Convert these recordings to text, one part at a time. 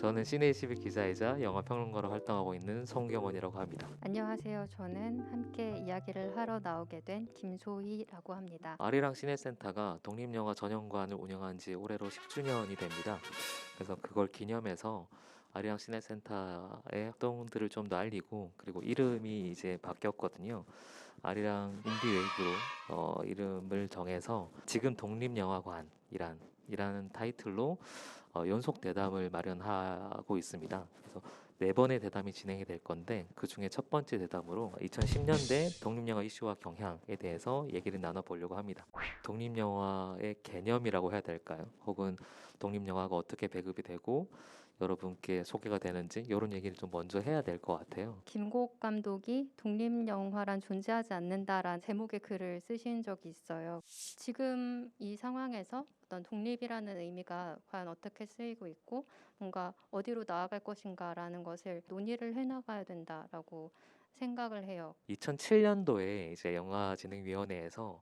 저는 시네21 기자이자 영화 평론가로 활동하고 있는 송경원이라고 합니다. 안녕하세요. 저는 함께 이야기를 하러 나오게 된 김소희라고 합니다. 아리랑 시네센터가 독립영화 전용관을 운영한 지 올해로 10주년이 됩니다. 그래서 그걸 기념해서 아리랑 시네센터의 활동들을 좀 더 알리고, 그리고 이름이 이제 바뀌었거든요. 아리랑 인디웨이브로 이름을 정해서 지금 독립영화관이라는 타이틀로 연속 대담을 마련하고 있습니다. 그래서 네 번의 대담이 진행이 될 건데, 그 중에 첫 번째 대담으로 2010년대 독립영화 이슈와 경향에 대해서 얘기를 나눠보려고 합니다. 독립영화의 개념이라고 해야 될까요? 혹은 독립영화가 어떻게 배급이 되고 여러분께 소개가 되는지, 이런 얘기를 좀 먼저 해야 될 것 같아요. 김곡 감독이 독립영화란 존재하지 않는다라는 제목의 글을 쓰신 적이 있어요. 지금 이 상황에서 어떤 독립이라는 의미가 과연 어떻게 쓰이고 있고 뭔가 어디로 나아갈 것인가라는 것을 논의를 해나가야 된다라고 생각을 해요. 2007년도에 이제 영화진흥위원회에서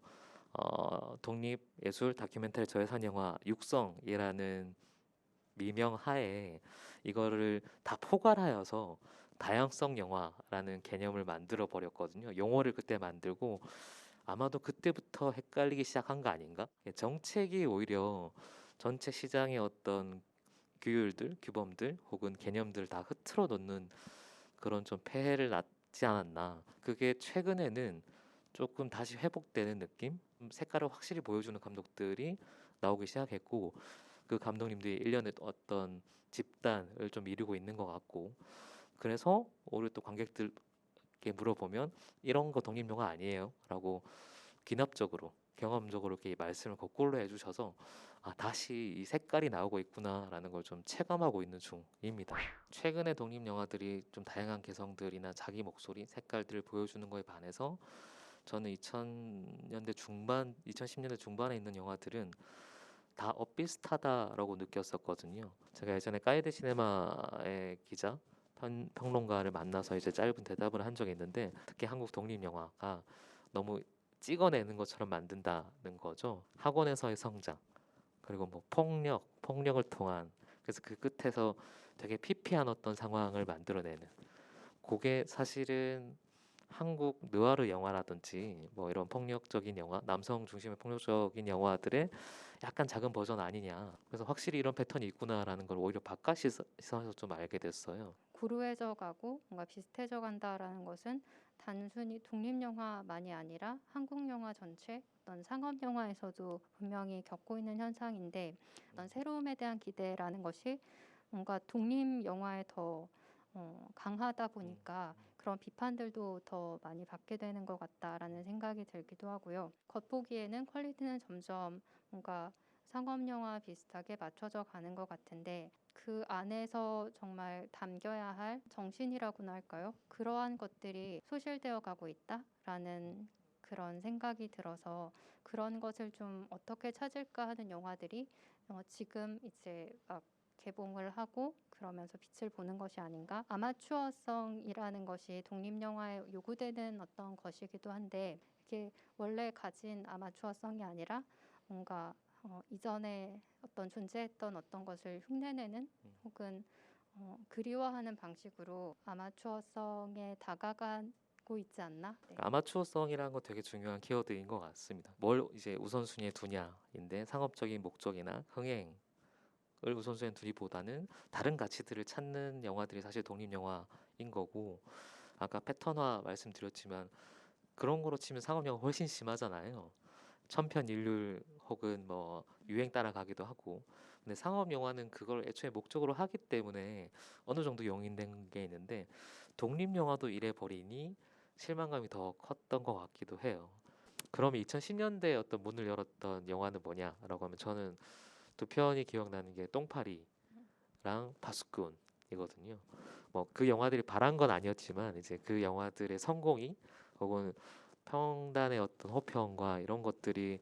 독립예술 다큐멘터리 저예산 영화 육성이라는 미명 하에 이거를 다 포괄하여서 다양성 영화라는 개념을 만들어 버렸거든요. 용어를 그때 만들고 아마도 그때부터 헷갈리기 시작한 거 아닌가? 정책이 오히려 전체 시장의 어떤 규율들, 규범들 혹은 개념들 다 흐트러 놓는 그런 좀 폐해를 낳지 않았나. 그게 최근에는 조금 다시 회복되는 느낌? 색깔을 확실히 보여주는 감독들이 나오기 시작했고, 그 감독님들이 일련의 어떤 집단을 좀 이루고 있는 것 같고, 그래서 오늘 또 관객들께 물어보면 이런 거 독립영화 아니에요? 라고 기납적으로 경험적으로 이렇게 말씀을 거꾸로 해주셔서 다시 이 색깔이 나오고 있구나라는 걸 좀 체감하고 있는 중입니다. 최근의 독립 영화들이 좀 다양한 개성들이나 자기 목소리, 색깔들을 보여주는 거에 반해서 저는 2000년대 중반, 2010년대 중반에 있는 영화들은 다 엇비슷하다라고 느꼈었거든요. 제가 예전에 까이드 시네마의 기자, 평론가를 만나서 이제 짧은 대답을 한 적이 있는데, 특히 한국 독립 영화가 너무 찍어내는 것처럼 만든다는 거죠. 학원에서의 성장, 그리고 뭐 폭력을 통한, 그래서 그 끝에서 되게 피피한 어떤 상황을 만들어내는, 그게 사실은 한국 느와르 영화라든지 뭐 이런 폭력적인 영화, 남성 중심의 폭력적인 영화들의 약간 작은 버전 아니냐. 그래서 확실히 이런 패턴이 있구나라는 걸 오히려 바깥 시선에서 좀 알게 됐어요. 고루해져 가고 뭔가 비슷해져 간다라는 것은 단순히 독립영화만이 아니라 한국 영화 전체 어떤 상업 영화에서도 분명히 겪고 있는 현상인데 어떤 새로움에 대한 기대라는 것이 뭔가 독립 영화에 더 강하다 보니까 그런 비판들도 더 많이 받게 되는 것 같다라는 생각이 들기도 하고요. 겉보기에는 퀄리티는 점점 뭔가 상업 영화 비슷하게 맞춰져 가는 것 같은데 그 안에서 정말 담겨야 할 정신이라고나 할까요? 그러한 것들이 소실되어 가고 있다라는 그런 생각이 들어서 그런 것을 좀 어떻게 찾을까 하는 영화들이 지금 이제 막 개봉을 하고 그러면서 빛을 보는 것이 아닌가? 아마추어성이라는 것이 독립영화에 요구되는 어떤 것이기도 한데 이게 원래 가진 아마추어성이 아니라 뭔가 이전에 어떤 존재했던 어떤 것을 흉내내는 혹은 그리워하는 방식으로 아마추어성에 다가가고 있지 않나? 네. 아마추어성이라는 거 되게 중요한 키워드인 것 같습니다. 뭘 이제 우선순위에 두냐인데, 상업적인 목적이나 흥행을 우선순위에 두기보다는 다른 가치들을 찾는 영화들이 사실 독립영화인 거고, 아까 패턴화 말씀드렸지만 그런 거로 치면 상업 영화 훨씬 심하잖아요. 천편일률 혹은 뭐 유행 따라가기도 하고. 근데 상업 영화는 그걸 애초에 목적으로 하기 때문에 어느 정도 용인된 게 있는데, 독립 영화도 이래 버리니 실망감이 더 컸던 것 같기도 해요. 그럼 2010년대에 어떤 문을 열었던 영화는 뭐냐라고 하면, 저는 두 편이 기억나는 게 똥파리랑 파수꾼이거든요. 뭐 그 영화들이 바란 건 아니었지만 이제 그 영화들의 성공이, 혹은 평단의 어떤 호평과 이런 것들이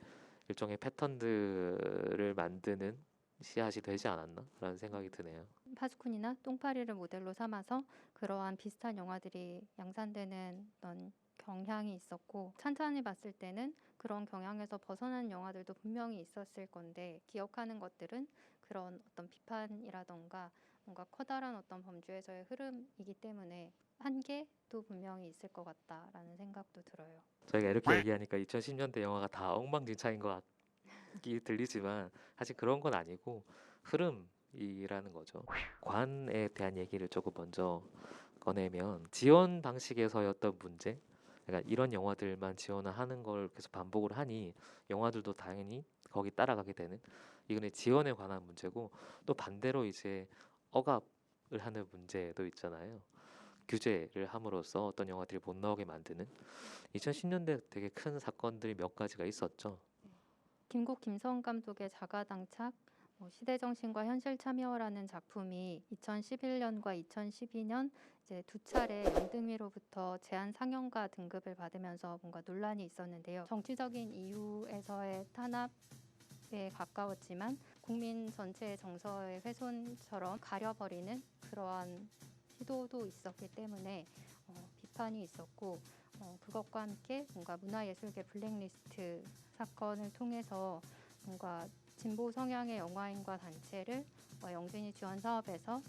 일종의 패턴들을 만드는 씨앗이 되지 않았나라는 생각이 드네요. 파수꾼이나 똥파리를 모델로 삼아서 그러한 비슷한 영화들이 양산되는 어떤 경향이 있었고 찬찬히 봤을 때는 그런 경향에서 벗어난 영화들도 분명히 있었을 건데 기억하는 것들은 그런 어떤 비판이라던가 뭔가 커다란 어떤 범주에서의 흐름이기 때문에 한계도 분명히 있을 것 같다라는 생각도 들어요. 저희가 이렇게 얘기하니까 2010년대 영화가 다 엉망진창인 것 같기 들리지만 사실 그런 건 아니고 흐름이라는 거죠. 관에 대한 얘기를 조금 먼저 꺼내면 지원 방식에서였던 문제, 그러니까 이런 영화들만 지원을 하는 걸 계속 반복을 하니 영화들도 당연히 거기 따라가게 되는 이거는 지원에 관한 문제고, 또 반대로 이제 억압을 하는 문제도 있잖아요. 규제를 함으로써 어떤 영화들이 못 나오게 만드는 2010년대 되게 큰 사건들이 몇 가지가 있었죠. 김국 김성 감독의 자가당착, 시대정신과 현실 참여라는 작품이 2011년과 2012년 이제 두 차례 영등위로부터 제한 상영가 등급을 받으면서 뭔가 논란이 있었는데요. 정치적인 이유에서의 탄압에 가까웠지만 국민 전체의 정서의 훼손처럼 가려버리는 그러한 시도도 있었기 때문에 비판이 있었고, 그것과 함께 뭔가 문화예술계 블랙리스트 사건을 통해서 뭔가 진보 성향의 영화인과 단체를 영진이 지원 사업에서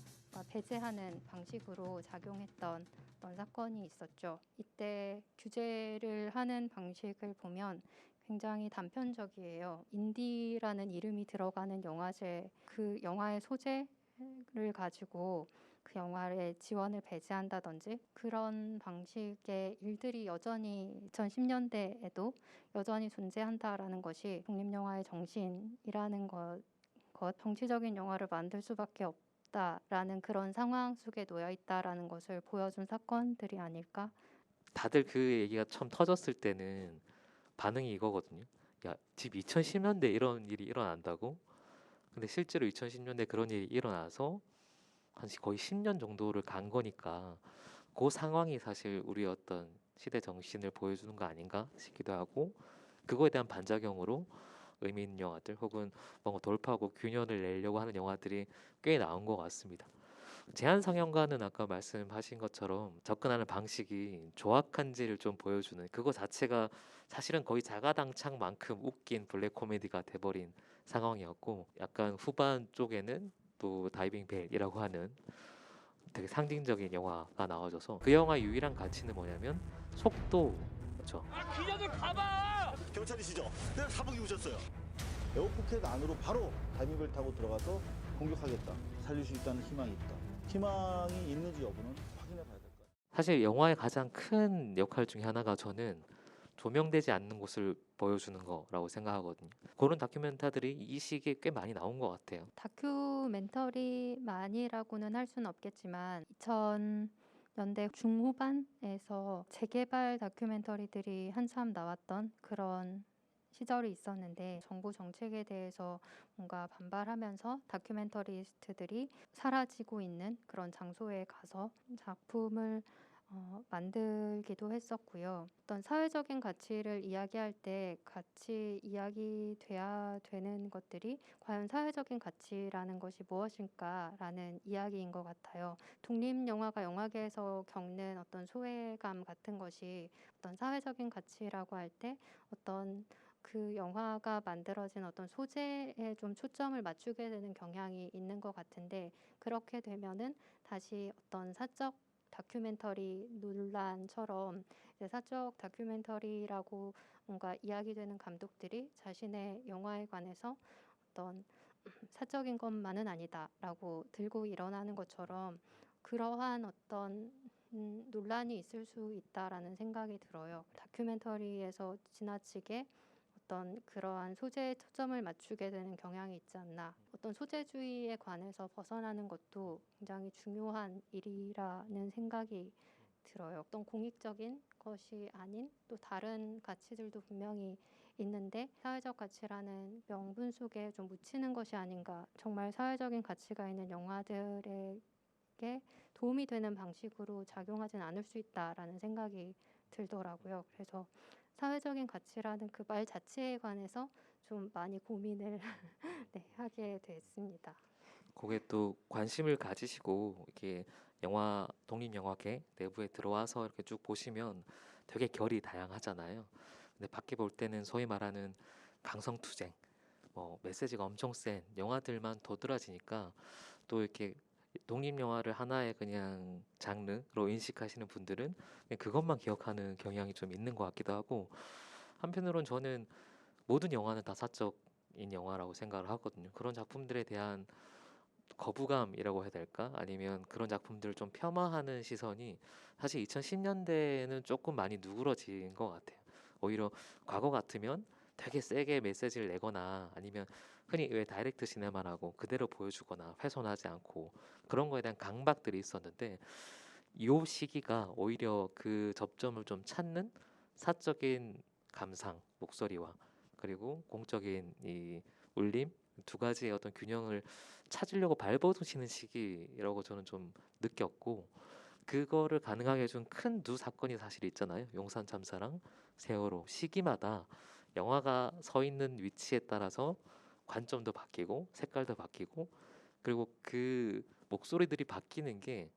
배제하는 방식으로 작용했던 어떤 사건이 있었죠. 이때 규제를 하는 방식을 보면 굉장히 단편적이에요. 인디라는 이름이 들어가는 영화제, 그 영화의 소재를 가지고 그 영화의 지원을 배제한다든지 그런 방식의 일들이 여전히 2010년대에도 여전히 존재한다라는 것이 독립영화의 정신이라는 것, 정치적인 영화를 만들 수밖에 없다라는 그런 상황 속에 놓여 있다라는 것을 보여준 사건들이 아닐까. 다들 그 얘기가 처음 터졌을 때는 반응이 이거거든요. 야, 지금 2010년대 이런 일이 일어난다고? 근데 실제로 2010년대 그런 일이 일어나서 한 거의 10년 정도를 간 거니까 그 상황이 사실 우리 어떤 시대 정신을 보여주는 거 아닌가 싶기도 하고, 그거에 대한 반작용으로 의미 있는 영화들 혹은 뭔가 돌파하고 균열을 내려고 하는 영화들이 꽤 나온 것 같습니다. 제한 상영가는 아까 말씀하신 것처럼 접근하는 방식이 조악한지를 좀 보여주는 그거 자체가 사실은 거의 자가당착만큼 웃긴 블랙 코미디가 돼버린 상황이었고, 약간 후반 쪽에는 또 다이빙 벨이라고 하는 되게 상징적인 영화가 나와줘서 그 영화의 유일한 가치는 뭐냐면 속도죠. 그녀들 가봐! 경찰이시죠? 네, 사복 입으셨어요. 에어포켓 안으로 바로 다이빙벨 타고 들어가서 공격하겠다. 살릴 수 있다는 희망이 있다. 희망이 있는지 여부는 확인해 봐야 될 것 같아요. 사실 영화의 가장 큰 역할 중에 하나가 저는 조명되지 않는 곳을 보여주는 거라고 생각하거든요. 그런 다큐멘터들이 이 시기에 꽤 많이 나온 것 같아요. 다큐멘터리만이라고는 할 수는 없겠지만 2000년대 중후반에서 재개발 다큐멘터리들이 한참 나왔던 그런 시절이 있었는데, 정부 정책에 대해서 뭔가 반발하면서 다큐멘터리스트들이 사라지고 있는 그런 장소에 가서 작품을 만들기도 했었고요. 어떤 사회적인 가치를 이야기할 때 같이 이야기돼야 되는 것들이 과연 사회적인 가치라는 것이 무엇일까라는 이야기인 것 같아요. 독립영화가 영화계에서 겪는 어떤 소외감 같은 것이 어떤 사회적인 가치라고 할 때 어떤 그 영화가 만들어진 어떤 소재에 좀 초점을 맞추게 되는 경향이 있는 것 같은데, 그렇게 되면은 다시 어떤 사적 다큐멘터리 논란처럼 이제 사적 다큐멘터리라고 뭔가 이야기되는 감독들이 자신의 영화에 관해서 어떤 사적인 것만은 아니다라고 들고 일어나는 것처럼 그러한 어떤 논란이 있을 수 있다라는 생각이 들어요. 다큐멘터리에서 지나치게 어떤 그러한 소재에 초점을 맞추게 되는 경향이 있지 않나. 어떤 소재주의에 관해서 벗어나는 것도 굉장히 중요한 일이라는 생각이 들어요. 어떤 공익적인 것이 아닌 또 다른 가치들도 분명히 있는데 사회적 가치라는 명분 속에 좀 묻히는 것이 아닌가. 정말 사회적인 가치가 있는 영화들에게 도움이 되는 방식으로 작용하진 않을 수 있다라는 생각이 들더라고요. 그래서 사회적인 가치라는 그 말 자체에 관해서 좀 많이 고민을 네, 하게 됐습니다. 거기에 또 관심을 가지시고 이렇게 영화 독립영화계 내부에 들어와서 이렇게 쭉 보시면 되게 결이 다양하잖아요. 근데 밖에 볼 때는 소위 말하는 강성투쟁, 뭐 메시지가 엄청 센 영화들만 도드라지니까 또 이렇게 독립 영화를 하나의 그냥 장르로 인식하시는 분들은 그냥 그것만 기억하는 경향이 좀 있는 것 같기도 하고, 한편으론 저는 모든 영화는 다 사적인 영화라고 생각을 하거든요. 그런 작품들에 대한 거부감이라고 해야 될까? 아니면 그런 작품들을 좀 폄하하는 시선이 사실 2010년대에는 조금 많이 누그러진 것 같아요. 오히려 과거 같으면 되게 세게 메시지를 내거나, 아니면 흔히 왜 다이렉트 시네마라고 그대로 보여주거나 훼손하지 않고 그런 거에 대한 강박들이 있었는데, 이 시기가 오히려 그 접점을 좀 찾는 사적인 감상, 목소리와 그리고 공적인 이 울림, 두 가지의 어떤 균형을 찾으려고 발버둥치는 시기라고 저는 좀 느꼈고, 그거를 가능하게 해준 큰 두 사건이 사실 있잖아요. 용산 참사랑 세월호. 시기마다 영화가 서 있는 위치에 따라서 관점도 바뀌고 색깔도 바뀌고, 그리고 그 목소리들이 바뀌는 게,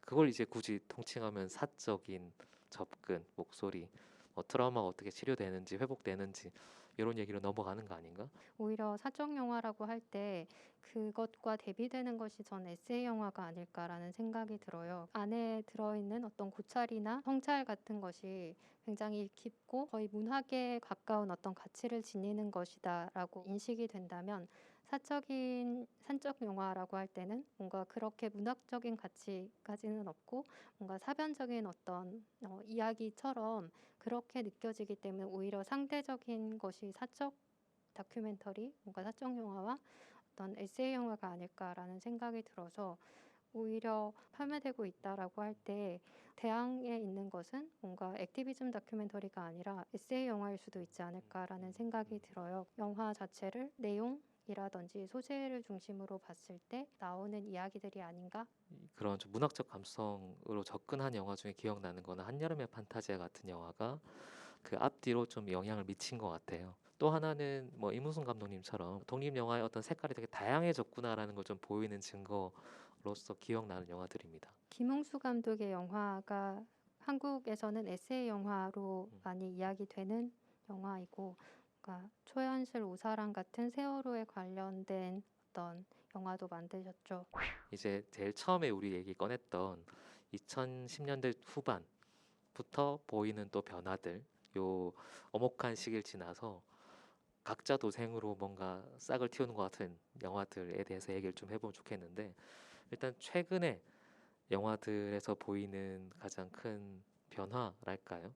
그걸 이제 굳이 통칭하면 사적인 접근, 목소리, 뭐 트라우마가 어떻게 치료되는지 회복되는지 이런 얘기로 넘어가는 거 아닌가? 오히려 사적 영화라고 할 때 그것과 대비되는 것이 전 에세이 영화가 아닐까라는 생각이 들어요. 안에 들어있는 어떤 고찰이나 성찰 같은 것이 굉장히 깊고 거의 문학에 가까운 어떤 가치를 지니는 것이다라고 인식이 된다면, 산적 영화라고 할 때는 뭔가 그렇게 문학적인 가치까지는 없고 뭔가 사변적인 어떤 이야기처럼 그렇게 느껴지기 때문에 오히려 상대적인 것이 사적 다큐멘터리, 뭔가 사적 영화와 어떤 에세이 영화가 아닐까라는 생각이 들어서, 오히려 폄훼되고 있다라고 할 때 대항에 있는 것은 뭔가 액티비즘 다큐멘터리가 아니라 에세이 영화일 수도 있지 않을까라는 생각이 들어요. 영화 자체를 내용이라든지 소재를 중심으로 봤을 때 나오는 이야기들이 아닌가. 그런 좀 문학적 감성으로 접근한 영화 중에 기억나는 거는 한여름의 판타지아 같은 영화가 그 앞뒤로 좀 영향을 미친 것 같아요. 또 하나는 뭐 이무순 감독님처럼 독립 영화의 어떤 색깔이 되게 다양해졌구나라는 걸 좀 보이는 증거로서 기억나는 영화들입니다. 김웅수 감독의 영화가 한국에서는 에세이 영화로 많이 이야기되는 영화이고, 그러니까 초현실 오사랑 같은 세월호에 관련된 어떤 영화도 만드셨죠. 이제 제일 처음에 우리 얘기 꺼냈던 2010년대 후반부터 보이는 또 변화들, 요 엄혹한 시기를 지나서 각자 도생으로 뭔가 싹을 틔우는 것 같은 영화들에 대해서 얘기를 좀 해보면 좋겠는데, 일단 최근에 영화들에서 보이는 가장 큰 변화랄까요?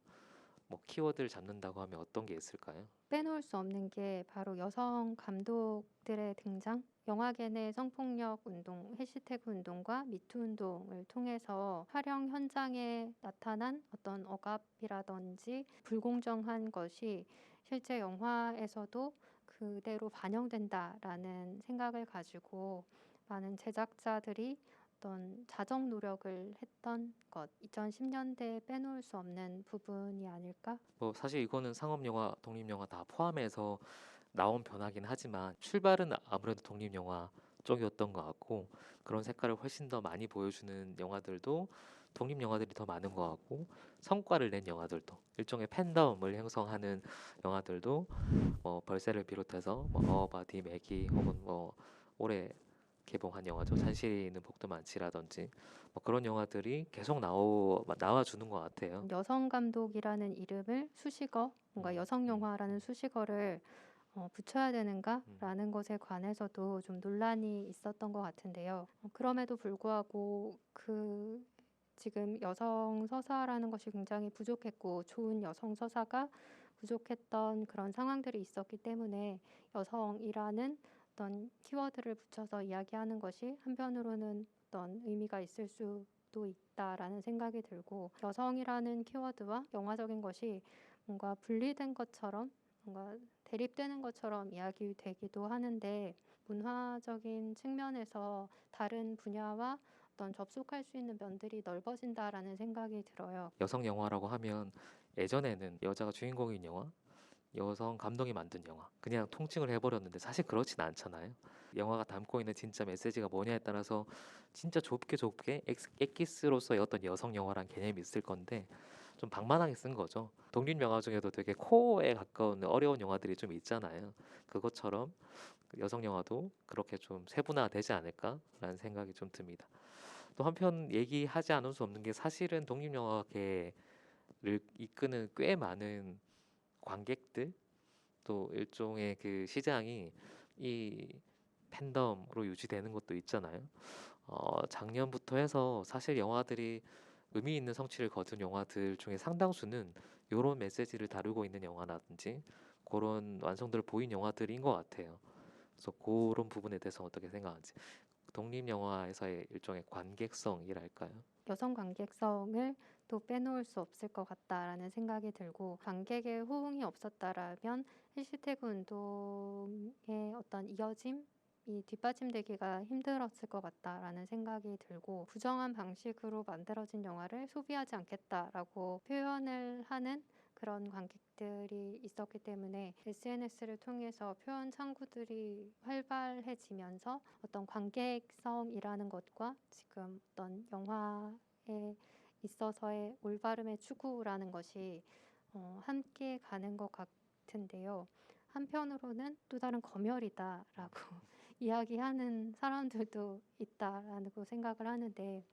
뭐 키워드를 잡는다고 하면 어떤 게 있을까요? 빼놓을 수 없는 게 바로 여성 감독들의 등장. 영화계 내 성폭력 운동, 해시태그 운동과 미투 운동을 통해서 촬영 현장에 나타난 어떤 억압이라든지 불공정한 것이 실제 영화에서도 그대로 반영된다라는 생각을 가지고 많은 제작자들이 어떤 자정 노력을 했던 것, 2010년대에 빼놓을 수 없는 부분이 아닐까? 뭐 사실 이거는 상업 영화, 독립 영화 다 포함해서 나온 변화긴 하지만 출발은 아무래도 독립 영화 쪽이었던 것 같고, 그런 색깔을 훨씬 더 많이 보여주는 영화들도 독립 영화들이 더 많은 것 같고, 성과를 낸 영화들도 일종의 팬덤을 형성하는 영화들도 뭐 벌새를 비롯해서 뭐 어바디 매기, 혹은 뭐 올해 개봉한 영화죠 산시리는 복도 많지라든지, 뭐 그런 영화들이 계속 나와주는 것 같아요. 여성 감독이라는 이름을 수식어, 뭔가 여성 영화라는 수식어를 붙여야 되는가라는 것에 관해서도 좀 논란이 있었던 것 같은데요. 그럼에도 불구하고 지금 여성 서사라는 것이 굉장히 부족했고 좋은 여성 서사가 부족했던 그런 상황들이 있었기 때문에 여성이라는 어떤 키워드를 붙여서 이야기하는 것이 한편으로는 어떤 의미가 있을 수도 있다라는 생각이 들고, 여성이라는 키워드와 영화적인 것이 뭔가 분리된 것처럼, 뭔가 대립되는 것처럼 이야기되기도 하는데, 문화적인 측면에서 다른 분야와 어떤 접속할 수 있는 면들이 넓어진다라는 생각이 들어요. 여성 영화라고 하면 예전에는 여자가 주인공인 영화, 여성 감독이 만든 영화, 그냥 통칭을 해버렸는데 사실 그렇진 않잖아요. 영화가 담고 있는 진짜 메시지가 뭐냐에 따라서 진짜 좁게 엑기스로서의 어떤 여성 영화란 개념이 있을 건데, 좀 방만하게 쓴 거죠. 독립 영화 중에도 되게 코어에 가까운 어려운 영화들이 좀 있잖아요. 그것처럼 여성 영화도 그렇게 좀 세분화되지 않을까라는 생각이 좀 듭니다. 또 한편 얘기하지 않을 수 없는 게 사실은 독립영화계를 이끄는 꽤 많은 관객들 또 일종의 그 시장이 이 팬덤으로 유지되는 것도 있잖아요. 작년부터 해서 사실 영화들이 의미 있는 성취를 거둔 영화들 중에 상당수는 이런 메시지를 다루고 있는 영화라든지 그런 완성도를 보인 영화들인 것 같아요. 그래서 그런 부분에 대해서 어떻게 생각하는지. 독립 영화에서의 일종의 관객성이랄까요? 여성 관객성을 또 빼놓을 수 없을 것 같다라는 생각이 들고 관객의 호응이 없었다라면 해시태그 운동의 어떤 이어짐 이 뒷받침되기가 힘들었을 것 같다라는 생각이 들고 부정한 방식으로 만들어진 영화를 소비하지 않겠다라고 표현을 하는 그런 관객들이 있었기 때문에 SNS를 통해서 표현 창구들이 활발해지면서 어떤 관객성이라는 것과 지금 어떤 영화에 있어서의 올바름의 추구라는 것이 함께 가는 것 같은데요. 한편으로는 또 다른 검열이다라고 이야기하는 사람들도 있다라고 생각을 하는데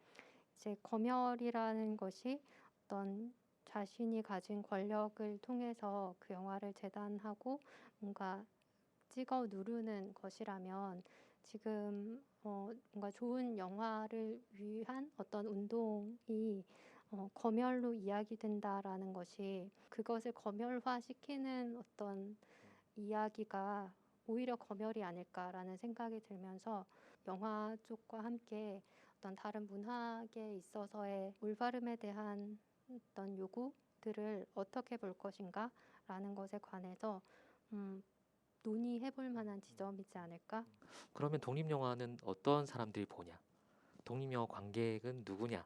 이제 검열이라는 것이 어떤 자신이 가진 권력을 통해서 그 영화를 재단하고 뭔가 찍어 누르는 것이라면 지금 뭔가 좋은 영화를 위한 어떤 운동이 검열로 이야기된다라는 것이 그것을 검열화시키는 어떤 이야기가 오히려 검열이 아닐까라는 생각이 들면서 영화 쪽과 함께 어떤 다른 문학에 있어서의 올바름에 대한 어떤 요구들을 어떻게 볼 것인가라는 것에 관해서 논의해볼 만한 지점이지 않을까? 그러면 독립 영화는 어떤 사람들이 보냐? 독립 영화 관객은 누구냐?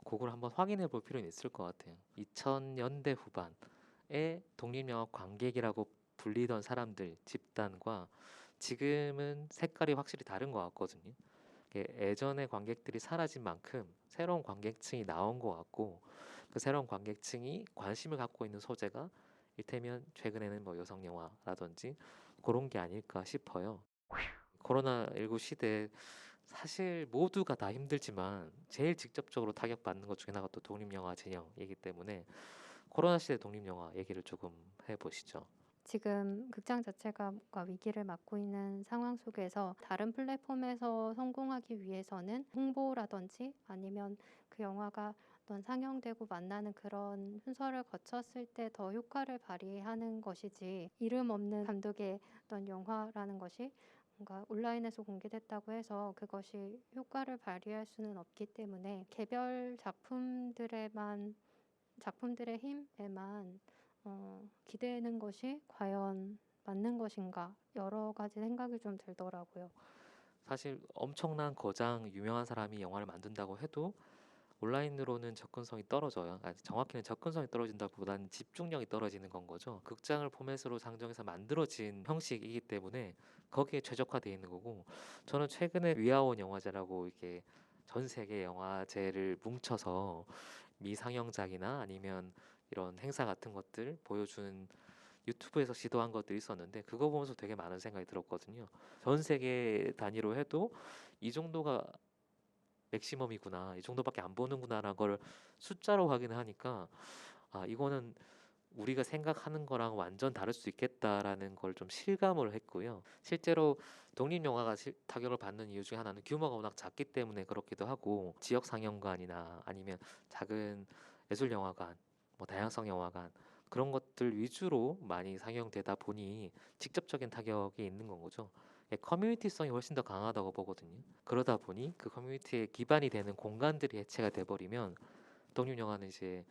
그걸 한번 확인해 볼 필요는 있을 것 같아요. 2000년대 후반에 독립 영화 관객이라고 불리던 사람들 집단과 지금은 색깔이 확실히 다른 것 같거든요. 예전의 관객들이 사라진 만큼 새로운 관객층이 나온 것 같고 그 새로운 관객층이 관심을 갖고 있는 소재가 이를테면 최근에는 뭐 여성 영화라든지 그런 게 아닐까 싶어요. 코로나19 시대에 사실 모두가 다 힘들지만 제일 직접적으로 타격받는 것 중에 하나가 또 독립영화 진영이기 때문에 코로나 시대 독립영화 얘기를 조금 해보시죠. 지금 극장 자체가 뭔가 위기를 맞고 있는 상황 속에서 다른 플랫폼에서 성공하기 위해서는 홍보라든지 아니면 그 영화가 어떤 상영되고 만나는 그런 순서를 거쳤을 때 더 효과를 발휘하는 것이지 이름 없는 감독의 어떤 영화라는 것이 뭔가 온라인에서 공개됐다고 해서 그것이 효과를 발휘할 수는 없기 때문에 개별 작품들의 힘에만 기대는 것이 과연 맞는 것인가 여러 가지 생각이 좀 들더라고요. 사실 엄청난 거장 유명한 사람이 영화를 만든다고 해도 온라인으로는 접근성이 떨어져요. 정확히는 접근성이 떨어진다기보다는 집중력이 떨어지는 건 거죠. 극장을 포맷으로 상정해서 만들어진 형식이기 때문에 거기에 최적화되어 있는 거고 저는 최근에 위아원 영화제라고 이렇게 전 세계 영화제를 뭉쳐서 미상영작이나 아니면 이런 행사 같은 것들 보여주는 유튜브에서 시도한 것들이 있었는데 그거 보면서 되게 많은 생각이 들었거든요. 전 세계 단위로 해도 이 정도가 맥시멈이구나, 이 정도밖에 안 보는구나라는 걸 숫자로 확인을 하니까 아 이거는 우리가 생각하는 거랑 완전 다를 수 있겠다라는 걸 좀 실감을 했고요. 실제로 독립 영화가 타격을 받는 이유 중에 하나는 규모가 워낙 작기 때문에 그렇기도 하고 지역 상영관이나 아니면 작은 예술 영화관, 뭐 다양성 영화관 그런 것들 위주로 많이 상영되다 보니 직접적인 타격이 있는 건 거죠. 커뮤니티성이 훨씬 더 강하다고 보거든요. 그러다 보니 그 커뮤니티의 기반이 되는 공간들이 해체가 돼버리면 독립 영화는 이제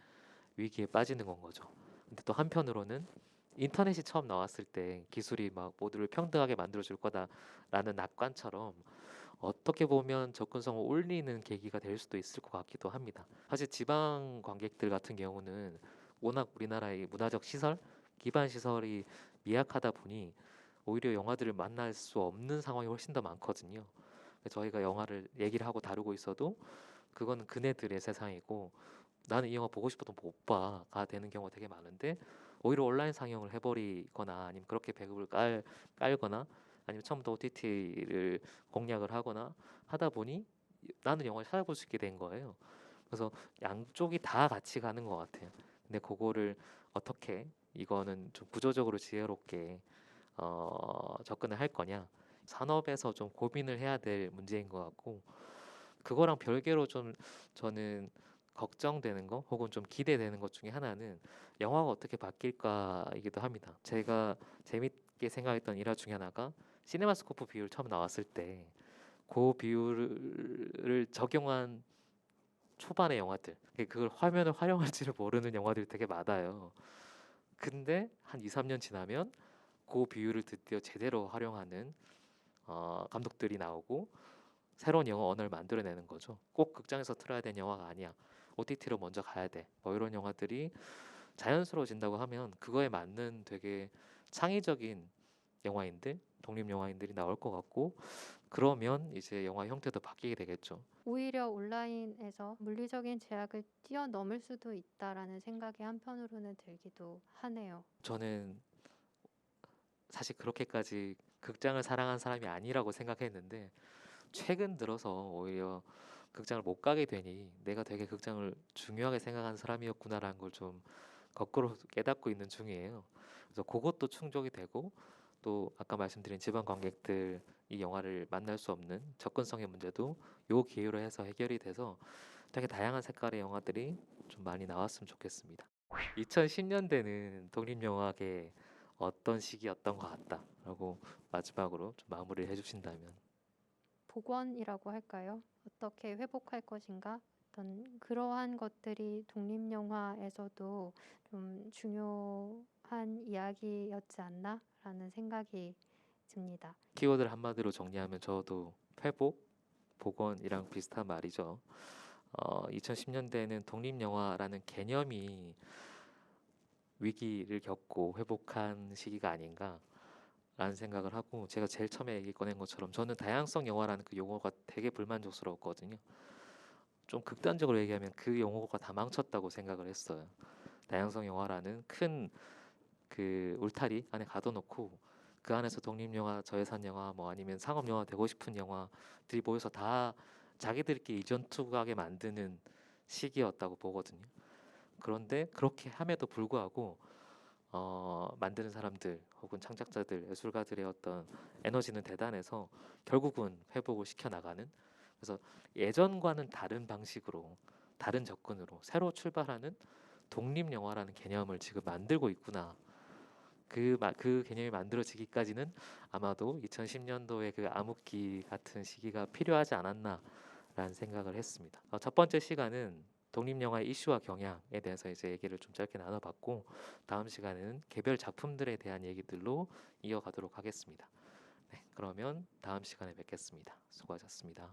위기에 빠지는 건 거죠. 근데 또 한편으로는 인터넷이 처음 나왔을 때 기술이 막 모두를 평등하게 만들어줄 거다라는 낙관처럼 어떻게 보면 접근성을 올리는 계기가 될 수도 있을 것 같기도 합니다. 사실 지방 관객들 같은 경우는 워낙 우리나라의 문화적 시설, 기반 시설이 미약하다 보니 오히려 영화들을 만날 수 없는 상황이 훨씬 더 많거든요. 저희가 영화를 얘기를 하고 다루고 있어도 그거는 그네들의 세상이고 나는 이 영화 보고 싶어도 못 봐가 되는 경우가 되게 많은데 오히려 온라인 상영을 해버리거나 아니면 그렇게 배급을 깔거나 아니면 처음부터 OTT를 공략을 하거나 하다 보니 나는 영화를 찾아볼 수 있게 된 거예요. 그래서 양쪽이 다 같이 가는 것 같아요. 근데 그거를 어떻게 이거는 좀 구조적으로 지혜롭게 접근을 할 거냐, 산업에서 좀 고민을 해야 될 문제인 것 같고, 그거랑 별개로 좀 저는 걱정되는 거 혹은 좀 기대되는 것 중에 하나는 영화가 어떻게 바뀔까이기도 합니다. 제가 재밌게 생각했던 일화 중에 하나가 시네마스코프 비율 처음 나왔을 때 그 비율을 적용한 초반의 영화들, 그걸 화면을 활용할지를 모르는 영화들이 되게 많아요. 근데 한 2, 3년 지나면 그 비율을 드디어 제대로 활용하는 감독들이 나오고 새로운 영화 언어를 만들어내는 거죠. 꼭 극장에서 틀어야 되는 영화가 아니야. OTT로 먼저 가야 돼. 뭐 이런 영화들이 자연스러워진다고 하면 그거에 맞는 되게 창의적인 영화인들, 독립 영화인들이 나올 것 같고, 그러면 이제 영화 형태도 바뀌게 되겠죠. 오히려 온라인에서 물리적인 제약을 뛰어넘을 수도 있다라는 생각이 한편으로는 들기도 하네요. 저는 사실 그렇게까지 극장을 사랑한 사람이 아니라고 생각했는데 최근 들어서 오히려 극장을 못 가게 되니 내가 되게 극장을 중요하게 생각하는 사람이었구나라는 걸 좀 거꾸로 깨닫고 있는 중이에요. 그래서 그것도 충족이 되고, 또 아까 말씀드린 지방 관객들 이 영화를 만날 수 없는 접근성의 문제도 요 기회로 해서 해결이 돼서 되게 다양한 색깔의 영화들이 좀 많이 나왔으면 좋겠습니다. 2010년대는 독립영화계 어떤 시기였던 것 같다라고 마지막으로 좀 마무리를 해주신다면. 복원이라고 할까요? 어떻게 회복할 것인가? 어떤 그러한 것들이 독립영화에서도 좀 중요한 이야기였지 않나라는 생각이 듭니다. 키워드를 한마디로 정리하면 저도 회복, 복원이랑 비슷한 말이죠. 2010년대에는 독립영화라는 개념이 위기를 겪고 회복한 시기가 아닌가라는 생각을 하고, 제가 제일 처음에 얘기 꺼낸 것처럼 저는 다양성 영화라는 그 용어가 되게 불만족스러웠거든요. 좀 극단적으로 얘기하면 그 용어가 다 망쳤다고 생각을 했어요. 다양성 영화라는 큰 그 울타리 안에 가둬놓고 그 안에서 독립영화, 저예산 영화, 뭐 아니면 상업 영화 되고 싶은 영화들이 모여서 다 자기들끼리 이전 투구하게 만드는 시기였다고 보거든요. 그런데 그렇게 함에도 불구하고 만드는 사람들 혹은 창작자들, 예술가들의 어떤 에너지는 대단해서 결국은 회복을 시켜 나가는, 그래서 예전과는 다른 방식으로, 다른 접근으로 새로 출발하는 독립 영화라는 개념을 지금 만들고 있구나. 그 개념이 만들어지기까지는 아마도 2010년도의 그 암흑기 같은 시기가 필요하지 않았나라는 생각을 했습니다. 첫 번째 시간은 독립영화의 이슈와 경향에 대해서 이제 얘기를 좀 짧게 나눠봤고, 다음 시간에는 개별 작품들에 대한 얘기들로 이어가도록 하겠습니다. 네, 그러면 다음 시간에 뵙겠습니다. 수고하셨습니다.